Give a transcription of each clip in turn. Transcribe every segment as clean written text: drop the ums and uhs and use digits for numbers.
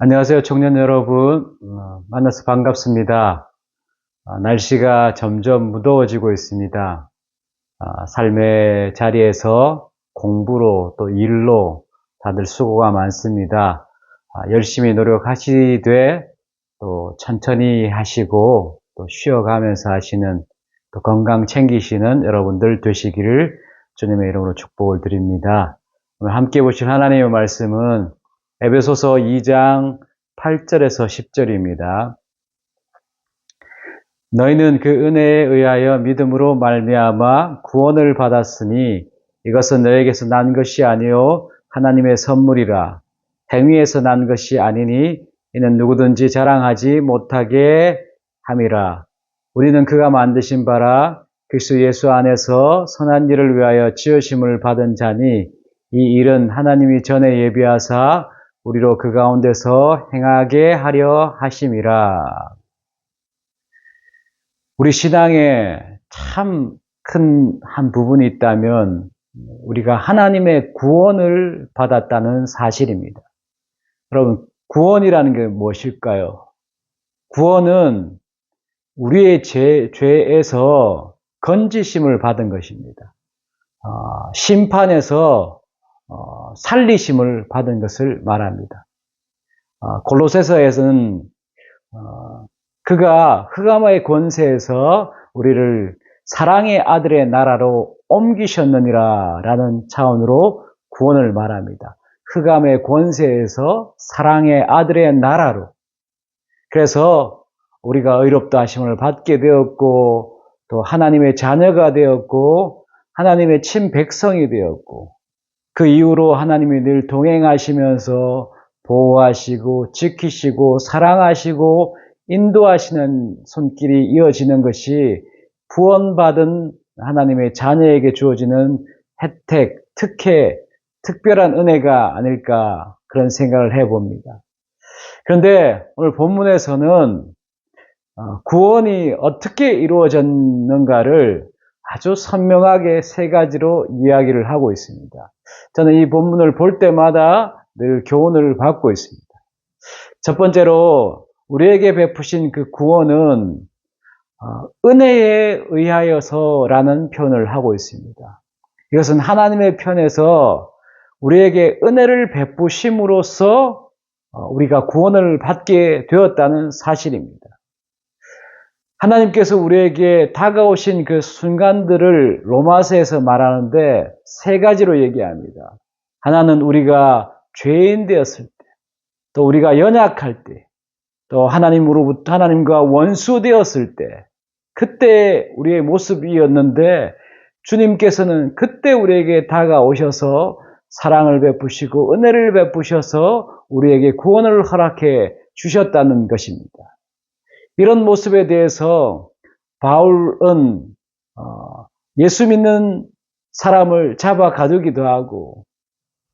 안녕하세요, 청년 여러분. 만나서 반갑습니다. 날씨가 점점 무더워지고 있습니다. 삶의 자리에서 공부로 또 일로 다들 수고가 많습니다. 열심히 노력하시되 또 천천히 하시고 또 쉬어가면서 하시는 또 건강 챙기시는 여러분들 되시기를 주님의 이름으로 축복을 드립니다. 오늘 함께 보실 하나님의 말씀은 에베소서 2장 8절에서 10절입니다. 너희는 그 은혜에 의하여 믿음으로 말미암아 구원을 받았으니 이것은 너에게서 난 것이 아니요 하나님의 선물이라. 행위에서 난 것이 아니니 이는 누구든지 자랑하지 못하게 함이라. 우리는 그가 만드신 바라 그리스도 예수 안에서 선한 일을 위하여 지으심을 받은 자니 이 일은 하나님이 전에 예비하사 우리로 그 가운데서 행하게 하려 하심이라. 우리 신앙에 참 큰 한 부분이 있다면 우리가 하나님의 구원을 받았다는 사실입니다. 여러분, 구원이라는 게 무엇일까요? 구원은 우리의 죄에서 건지심을 받은 것입니다. 심판에서 살리심을 받은 것을 말합니다. 골로새서에서는 그가 흑암의 권세에서 우리를 사랑의 아들의 나라로 옮기셨느니라 라는 차원으로 구원을 말합니다. 흑암의 권세에서 사랑의 아들의 나라로. 그래서 우리가 의롭다 하심을 받게 되었고 또 하나님의 자녀가 되었고 하나님의 친백성이 되었고 그 이후로 하나님이 늘 동행하시면서 보호하시고 지키시고 사랑하시고 인도하시는 손길이 이어지는 것이 구원받은 하나님의 자녀에게 주어지는 혜택, 특혜, 특별한 은혜가 아닐까 그런 생각을 해봅니다. 그런데 오늘 본문에서는 구원이 어떻게 이루어졌는가를 아주 선명하게 세 가지로 이야기를 하고 있습니다. 저는 이 본문을 볼 때마다 늘 교훈을 받고 있습니다. 첫 번째로 우리에게 베푸신 그 구원은 은혜에 의하여서라는 표현을 하고 있습니다. 이것은 하나님의 편에서 우리에게 은혜를 베푸심으로써 우리가 구원을 받게 되었다는 사실입니다. 하나님께서 우리에게 다가오신 그 순간들을 로마서에서 말하는데 세 가지로 얘기합니다. 하나는 우리가 죄인 되었을 때, 또 우리가 연약할 때, 또 하나님과 원수 되었을 때, 그때 우리의 모습이었는데 주님께서는 그때 우리에게 다가오셔서 사랑을 베푸시고 은혜를 베푸셔서 우리에게 구원을 허락해 주셨다는 것입니다. 이런 모습에 대해서 바울은 예수 믿는 사람을 잡아 가두기도 하고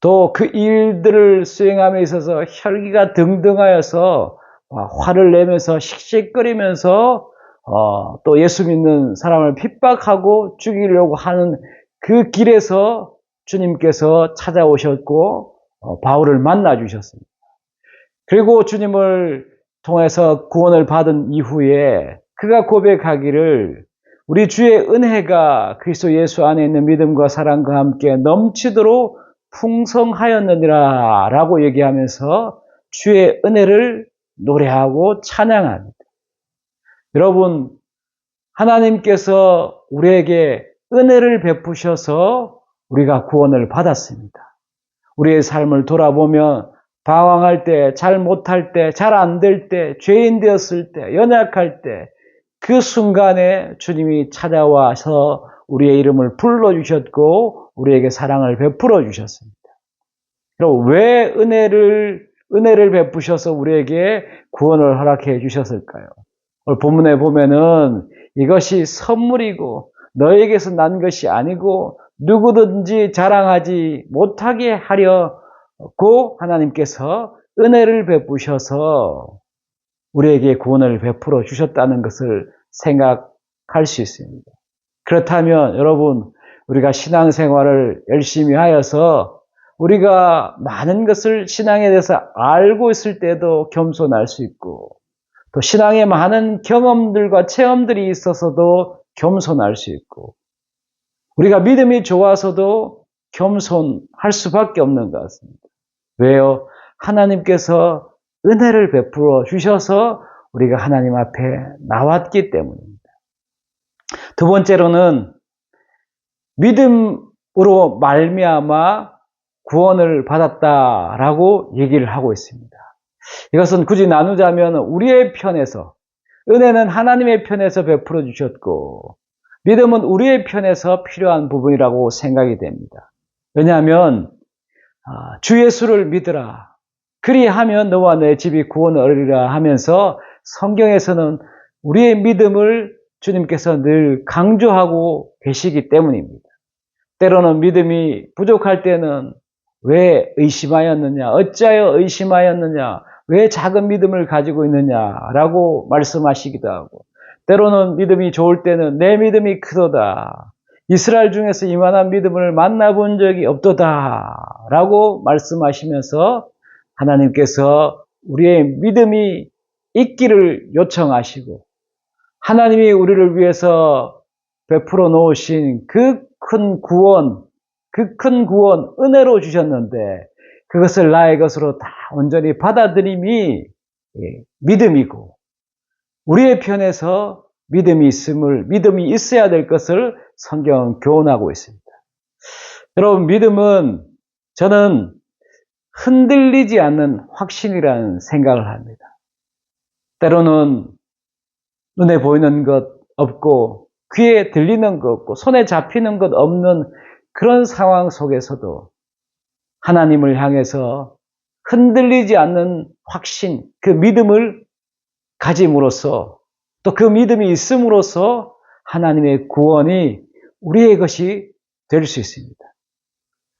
또 그 일들을 수행함에 있어서 혈기가 등등하여서 화를 내면서 씩씩거리면서 또 예수 믿는 사람을 핍박하고 죽이려고 하는 그 길에서 주님께서 찾아오셨고 바울을 만나 주셨습니다. 그리고 주님을 통해서 구원을 받은 이후에 그가 고백하기를 우리 주의 은혜가 그리스도 예수 안에 있는 믿음과 사랑과 함께 넘치도록 풍성하였느니라 라고 얘기하면서 주의 은혜를 노래하고 찬양합니다. 여러분, 하나님께서 우리에게 은혜를 베푸셔서 우리가 구원을 받았습니다. 우리의 삶을 돌아보면 방황할 때, 잘 못할 때, 잘 안 될 때, 죄인 되었을 때, 연약할 때, 그 순간에 주님이 찾아와서 우리의 이름을 불러주셨고, 우리에게 사랑을 베풀어 주셨습니다. 그럼 왜 은혜를 베푸셔서 우리에게 구원을 허락해 주셨을까요? 오늘 본문에 보면은 이것이 선물이고, 너에게서 난 것이 아니고, 누구든지 자랑하지 못하게 하려고 하나님께서 은혜를 베푸셔서 우리에게 구원을 베풀어 주셨다는 것을 생각할 수 있습니다. 그렇다면 여러분, 우리가 신앙생활을 열심히 하여서 우리가 많은 것을 신앙에 대해서 알고 있을 때도 겸손할 수 있고, 또 신앙의 많은 경험들과 체험들이 있어서도 겸손할 수 있고, 우리가 믿음이 좋아서도 겸손할 수밖에 없는 것 같습니다. 왜요? 하나님께서 은혜를 베풀어 주셔서 우리가 하나님 앞에 나왔기 때문입니다. 두 번째로는 믿음으로 말미암아 구원을 받았다라고 얘기를 하고 있습니다. 이것은 굳이 나누자면 우리의 편에서, 은혜는 하나님의 편에서 베풀어 주셨고 믿음은 우리의 편에서 필요한 부분이라고 생각이 됩니다. 왜냐하면 주 예수를 믿으라, 그리하면 너와 내 집이 구원을 얻으리라 하면서 성경에서는 우리의 믿음을 주님께서 늘 강조하고 계시기 때문입니다. 때로는 믿음이 부족할 때는 왜 의심하였느냐, 어찌하여 의심하였느냐, 왜 작은 믿음을 가지고 있느냐라고 말씀하시기도 하고, 때로는 믿음이 좋을 때는 내 믿음이 크도다, 이스라엘 중에서 이만한 믿음을 만나본 적이 없도다 라고 말씀하시면서 하나님께서 우리의 믿음이 있기를 요청하시고, 하나님이 우리를 위해서 베풀어 놓으신 그 큰 구원, 은혜로 주셨는데 그것을 나의 것으로 다 온전히 받아들임이 믿음이고, 우리의 편에서 믿음이 있어야 될 것을 성경은 교훈하고 있습니다. 여러분, 믿음은 저는 흔들리지 않는 확신이라는 생각을 합니다. 때로는 눈에 보이는 것 없고 귀에 들리는 것 없고 손에 잡히는 것 없는 그런 상황 속에서도 하나님을 향해서 흔들리지 않는 확신, 그 믿음을 가짐으로써, 또 그 믿음이 있음으로써 하나님의 구원이 우리의 것이 될 수 있습니다.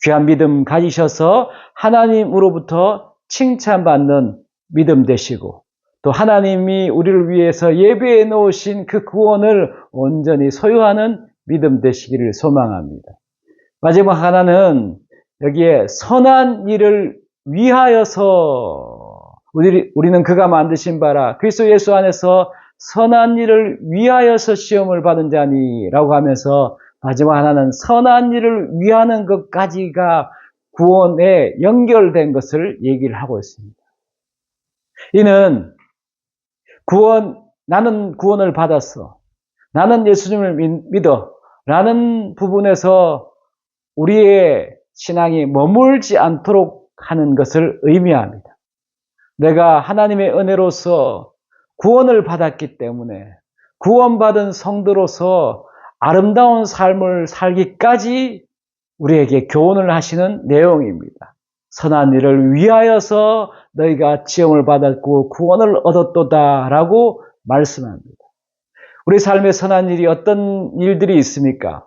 귀한 믿음 가지셔서 하나님으로부터 칭찬받는 믿음 되시고, 또 하나님이 우리를 위해서 예배해 놓으신 그 구원을 온전히 소유하는 믿음 되시기를 소망합니다. 마지막 하나는 여기에 선한 일을 위하여서, 우리는 그가 만드신 바라 그리스도 예수 안에서 선한 일을 위하여서 시험을 받은 자니라고 하면서 마지막 하나는 선한 일을 위하는 것까지가 구원에 연결된 것을 얘기를 하고 있습니다. 이는 나는 구원을 받았어, 나는 예수님을 믿어 라는 부분에서 우리의 신앙이 머물지 않도록 하는 것을 의미합니다. 내가 하나님의 은혜로서 구원을 받았기 때문에 구원받은 성도로서 아름다운 삶을 살기까지 우리에게 교훈을 하시는 내용입니다. 선한 일을 위하여서 너희가 지음을 받았고 구원을 얻었도다 라고 말씀합니다. 우리 삶에 선한 일이 어떤 일들이 있습니까?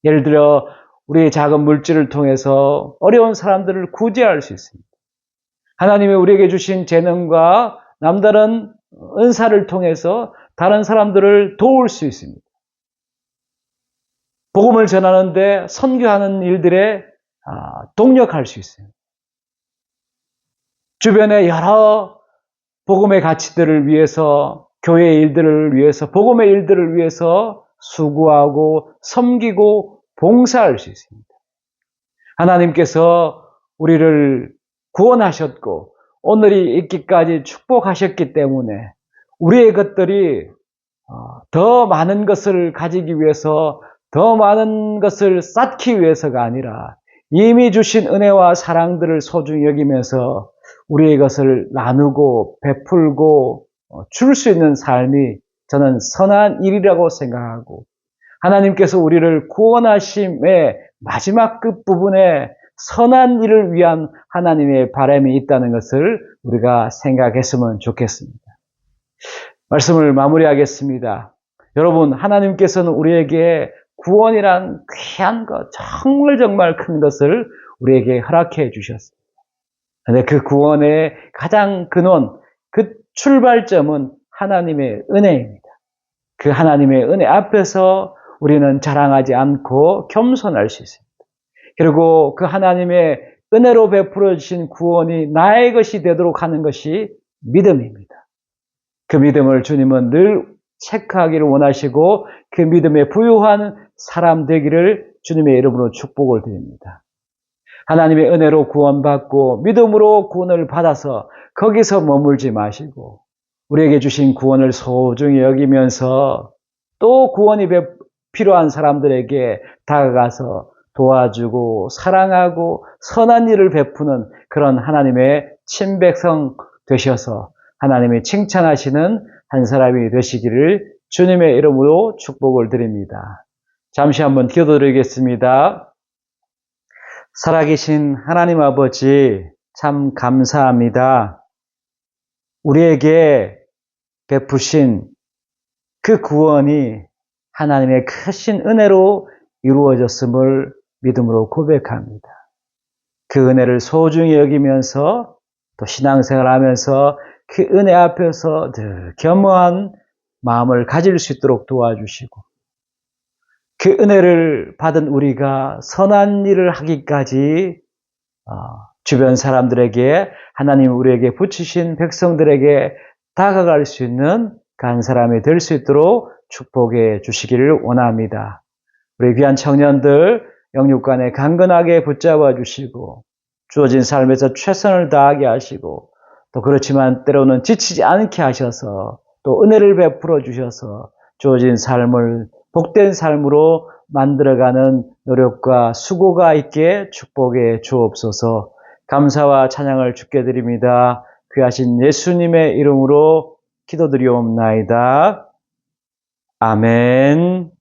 예를 들어 우리의 작은 물질을 통해서 어려운 사람들을 구제할 수 있습니다. 하나님이 우리에게 주신 재능과 남다른 은사를 통해서 다른 사람들을 도울 수 있습니다. 복음을 전하는데 선교하는 일들에 동력할 수 있어요. 주변의 여러 복음의 가치들을 위해서, 교회의 일들을 위해서, 복음의 일들을 위해서 수고하고 섬기고 봉사할 수 있습니다. 하나님께서 우리를 구원하셨고 오늘이 있기까지 축복하셨기 때문에 우리의 것들이 더 많은 것을 가지기 위해서, 더 많은 것을 쌓기 위해서가 아니라 이미 주신 은혜와 사랑들을 소중히 여기면서 우리의 것을 나누고 베풀고 줄 수 있는 삶이 저는 선한 일이라고 생각하고, 하나님께서 우리를 구원하심의 마지막 끝부분에 선한 일을 위한 하나님의 바람이 있다는 것을 우리가 생각했으면 좋겠습니다. 말씀을 마무리하겠습니다. 여러분, 하나님께서는 우리에게 구원이란 귀한 것, 정말 큰 것을 우리에게 허락해 주셨습니다. 그런데 그 구원의 가장 근원, 그 출발점은 하나님의 은혜입니다. 그 하나님의 은혜 앞에서 우리는 자랑하지 않고 겸손할 수 있습니다. 그리고 그 하나님의 은혜로 베풀어 주신 구원이 나의 것이 되도록 하는 것이 믿음입니다. 그 믿음을 주님은 늘 체크하기를 원하시고 그 믿음에 부유한 사람 되기를 주님의 이름으로 축복을 드립니다. 하나님의 은혜로 구원받고 믿음으로 구원을 받아서 거기서 머물지 마시고 우리에게 주신 구원을 소중히 여기면서 또 구원이 필요한 사람들에게 다가가서 도와주고 사랑하고 선한 일을 베푸는 그런 하나님의 친백성 되셔서 하나님이 칭찬하시는 한 사람이 되시기를 주님의 이름으로 축복을 드립니다. 잠시 한번 기도드리겠습니다. 살아계신 하나님 아버지, 참 감사합니다. 우리에게 베푸신 그 구원이 하나님의 크신 은혜로 이루어졌음을 믿음으로 고백합니다. 그 은혜를 소중히 여기면서 또 신앙생활 하면서 그 은혜 앞에서 늘 겸허한 마음을 가질 수 있도록 도와주시고 그 은혜를 받은 우리가 선한 일을 하기까지 주변 사람들에게 하나님 우리에게 붙이신 백성들에게 다가갈 수 있는 그 한 사람이 될 수 있도록 축복해 주시기를 원합니다. 우리 귀한 청년들 영육간에 강건하게 붙잡아 주시고 주어진 삶에서 최선을 다하게 하시고 또 그렇지만 때로는 지치지 않게 하셔서 또 은혜를 베풀어 주셔서 주어진 삶을 복된 삶으로 만들어가는 노력과 수고가 있게 축복해 주옵소서. 감사와 찬양을 주께 드립니다. 귀하신 예수님의 이름으로 기도드리옵나이다. 아멘.